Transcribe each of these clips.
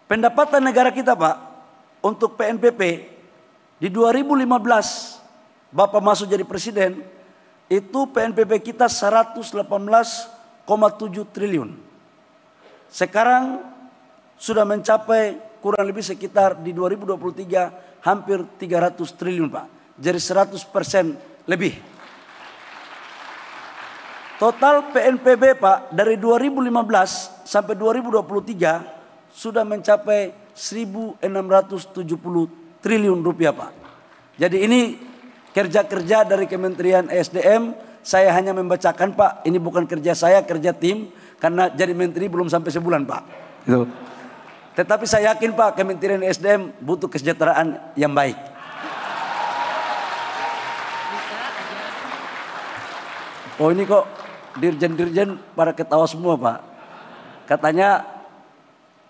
Pendapatan negara kita, Pak, untuk PNPP di 2015 Bapak masuk jadi presiden, itu PNPP kita 118,7 triliun. Sekarang sudah mencapai kurang lebih sekitar di 2023 hampir 300 triliun, Pak. Jadi 100% lebih. Total PNPB, Pak, dari 2015 sampai 2023 sudah mencapai 1.670 triliun rupiah, Pak. Jadi ini kerja-kerja dari Kementerian ESDM. Saya hanya membacakan, Pak. Ini bukan kerja saya, kerja tim. Karena jadi menteri belum sampai sebulan, Pak. Gitu. Tetapi saya yakin, Pak, Kementerian ESDM butuh kesejahteraan yang baik. Oh, ini kok dirjen-dirjen pada ketawa semua, Pak. Katanya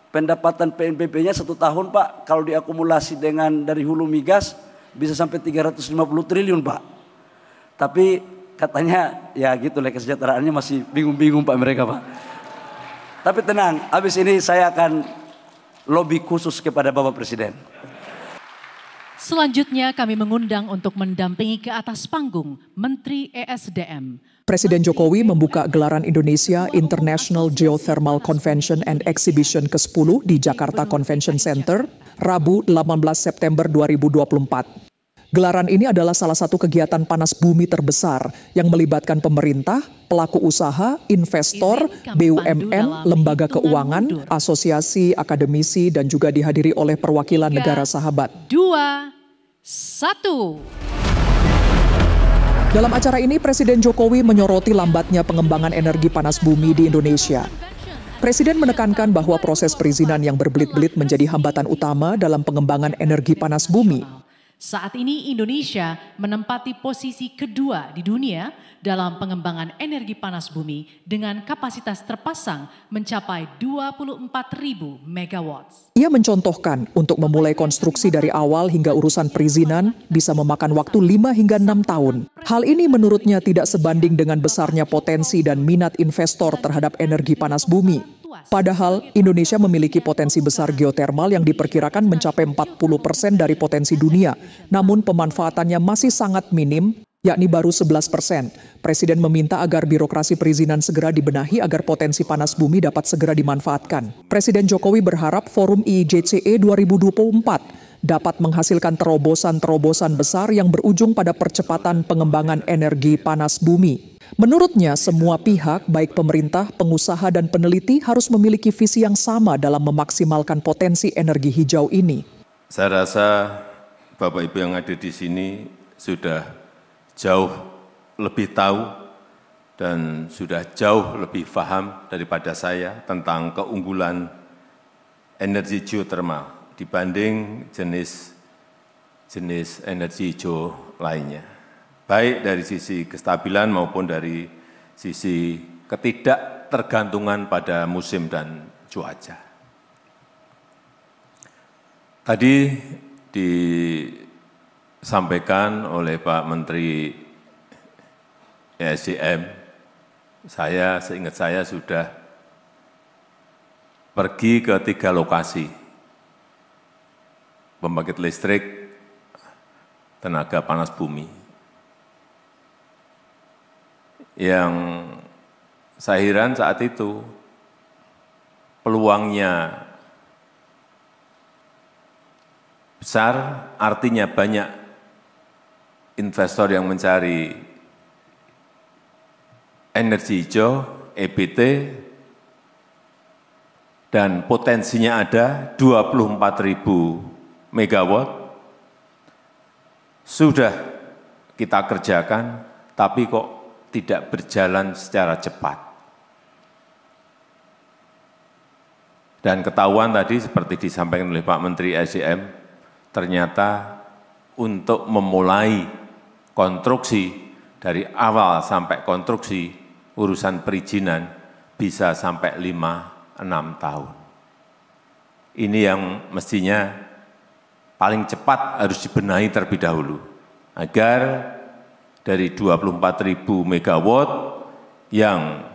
pendapatan PNBP-nya 1 tahun, Pak, kalau diakumulasi dengan dari hulu migas bisa sampai 350 triliun, Pak. Tapi katanya ya gitu lah, kesejahteraannya masih bingung-bingung, Pak, mereka, Pak. Tapi tenang, habis ini saya akan lobby khusus kepada Bapak Presiden. Selanjutnya kami mengundang untuk mendampingi ke atas panggung Menteri ESDM. Presiden Jokowi membuka gelaran Indonesia International Geothermal Convention and Exhibition ke-10 di Jakarta Convention Center, Rabu 18 September 2024. Gelaran ini adalah salah satu kegiatan panas bumi terbesar yang melibatkan pemerintah, pelaku usaha, investor, BUMN, lembaga keuangan, asosiasi, akademisi, dan juga dihadiri oleh perwakilan negara sahabat. 2, 1. Dalam acara ini, Presiden Jokowi menyoroti lambatnya pengembangan energi panas bumi di Indonesia. Presiden menekankan bahwa proses perizinan yang berbelit-belit menjadi hambatan utama dalam pengembangan energi panas bumi. Saat ini Indonesia menempati posisi kedua di dunia dalam pengembangan energi panas bumi dengan kapasitas terpasang mencapai 24.000 megawatt. Ia mencontohkan untuk memulai konstruksi dari awal hingga urusan perizinan bisa memakan waktu 5 hingga 6 tahun. Hal ini menurutnya tidak sebanding dengan besarnya potensi dan minat investor terhadap energi panas bumi. Padahal Indonesia memiliki potensi besar geotermal yang diperkirakan mencapai 40% dari potensi dunia. Namun pemanfaatannya masih sangat minim, yakni baru 11%. Presiden meminta agar birokrasi perizinan segera dibenahi agar potensi panas bumi dapat segera dimanfaatkan. Presiden Jokowi berharap forum IIJCE 2024 dapat menghasilkan terobosan-terobosan besar yang berujung pada percepatan pengembangan energi panas bumi. Menurutnya, semua pihak, baik pemerintah, pengusaha, dan peneliti harus memiliki visi yang sama dalam memaksimalkan potensi energi hijau ini. Saya rasa Bapak Ibu yang ada di sini sudah jauh lebih tahu dan sudah jauh lebih paham daripada saya tentang keunggulan energi geothermal dibanding jenis energi hijau lainnya. Baik dari sisi kestabilan maupun dari sisi ketidaktergantungan pada musim dan cuaca. Tadi disampaikan oleh Pak Menteri ESDM, seingat saya sudah pergi ke 3 lokasi pembangkit listrik tenaga panas bumi. Yang saya heran saat itu peluangnya besar, artinya banyak investor yang mencari energi hijau, EBT, dan potensinya ada 24.000 megawatt. Sudah kita kerjakan, tapi kok tidak berjalan secara cepat. Dan ketahuan tadi seperti disampaikan oleh Pak Menteri ESDM, ternyata untuk memulai konstruksi dari awal sampai konstruksi urusan perizinan bisa sampai 5-6 tahun. Ini yang mestinya paling cepat harus dibenahi terlebih dahulu agar dari 24.000 megawatt yang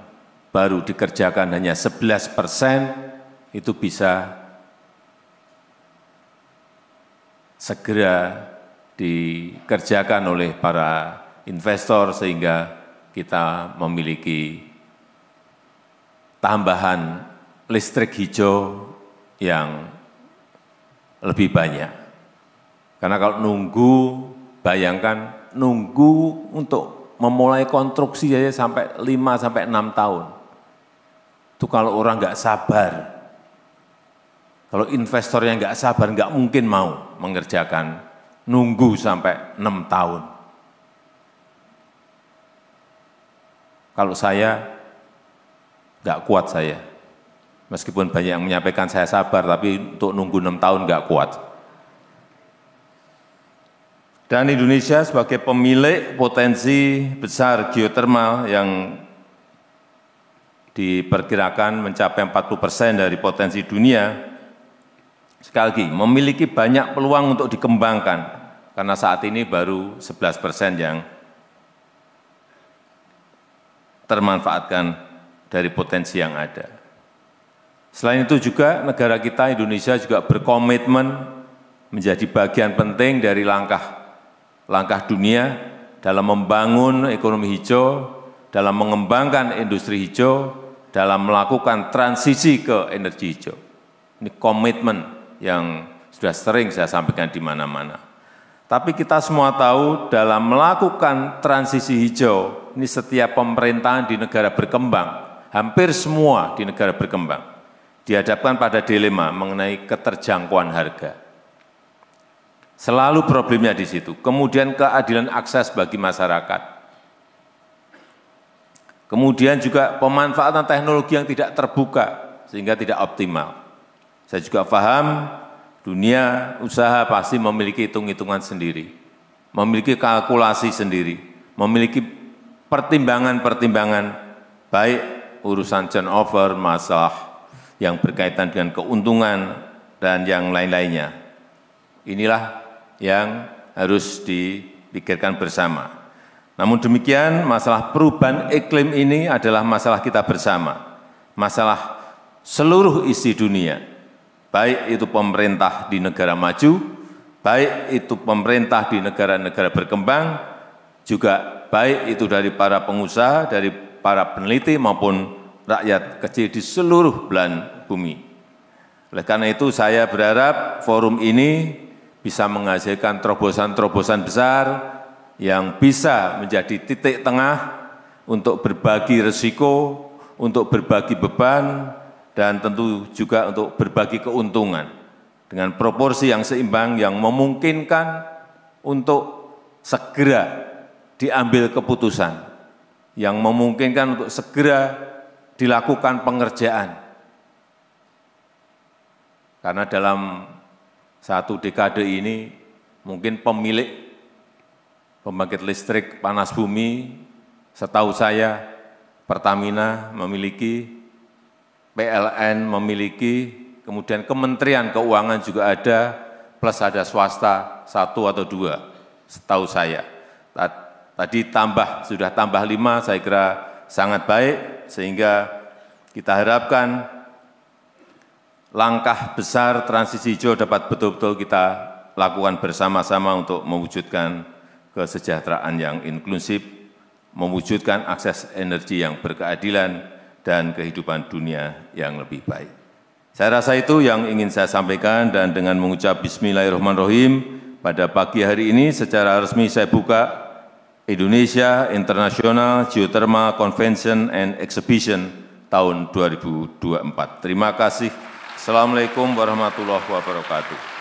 baru dikerjakan hanya 11%, itu bisa segera dikerjakan oleh para investor sehingga kita memiliki tambahan listrik hijau yang lebih banyak. Karena kalau nunggu, bayangkan nunggu untuk memulai konstruksi aja sampai 5-6 tahun. Itu kalau orang nggak sabar, kalau investornya nggak sabar, nggak mungkin mau mengerjakan, nunggu sampai 6 tahun. Kalau saya, nggak kuat saya. Meskipun banyak yang menyampaikan saya sabar, tapi untuk nunggu 6 tahun nggak kuat. Dan Indonesia sebagai pemilik potensi besar geotermal yang diperkirakan mencapai 40% dari potensi dunia, sekali lagi memiliki banyak peluang untuk dikembangkan, karena saat ini baru 11% yang termanfaatkan dari potensi yang ada. Selain itu juga negara kita Indonesia juga berkomitmen menjadi bagian penting dari langkah dunia dalam membangun ekonomi hijau, dalam mengembangkan industri hijau, dalam melakukan transisi ke energi hijau. Ini komitmen yang sudah sering saya sampaikan di mana-mana. Tapi kita semua tahu dalam melakukan transisi hijau, ini setiap pemerintahan di negara berkembang, hampir semua di negara berkembang, dihadapkan pada dilema mengenai keterjangkauan harga. Selalu problemnya di situ. Kemudian keadilan akses bagi masyarakat. Kemudian juga pemanfaatan teknologi yang tidak terbuka sehingga tidak optimal. Saya juga paham dunia usaha pasti memiliki hitung-hitungan sendiri, memiliki kalkulasi sendiri, memiliki pertimbangan-pertimbangan baik urusan turnover, masalah yang berkaitan dengan keuntungan dan yang lain-lainnya. Inilah yang harus dipikirkan bersama. Namun demikian, masalah perubahan iklim ini adalah masalah kita bersama, masalah seluruh isi dunia, baik itu pemerintah di negara maju, baik itu pemerintah di negara-negara berkembang, juga baik itu dari para pengusaha, dari para peneliti maupun rakyat kecil di seluruh belahan bumi. Oleh karena itu saya berharap forum ini bisa menghasilkan terobosan-terobosan besar yang bisa menjadi titik tengah untuk berbagi risiko, untuk berbagi beban, dan tentu juga untuk berbagi keuntungan dengan proporsi yang seimbang yang memungkinkan untuk segera diambil keputusan, yang memungkinkan untuk segera dilakukan pengerjaan. Karena dalam satu dekade ini mungkin pemilik pembangkit listrik panas bumi, setahu saya Pertamina memiliki, PLN memiliki, kemudian Kementerian Keuangan juga ada, plus ada swasta 1 atau 2, setahu saya. Tadi sudah tambah 5, saya kira sangat baik, sehingga kita harapkan langkah besar transisi hijau dapat betul-betul kita lakukan bersama-sama untuk mewujudkan kesejahteraan yang inklusif, mewujudkan akses energi yang berkeadilan, dan kehidupan dunia yang lebih baik. Saya rasa itu yang ingin saya sampaikan, dan dengan mengucap Bismillahirrahmanirrahim, pada pagi hari ini secara resmi saya buka Indonesia International Geothermal Convention and Exhibition tahun 2024. Terima kasih. Assalamualaikum warahmatullahi wabarakatuh.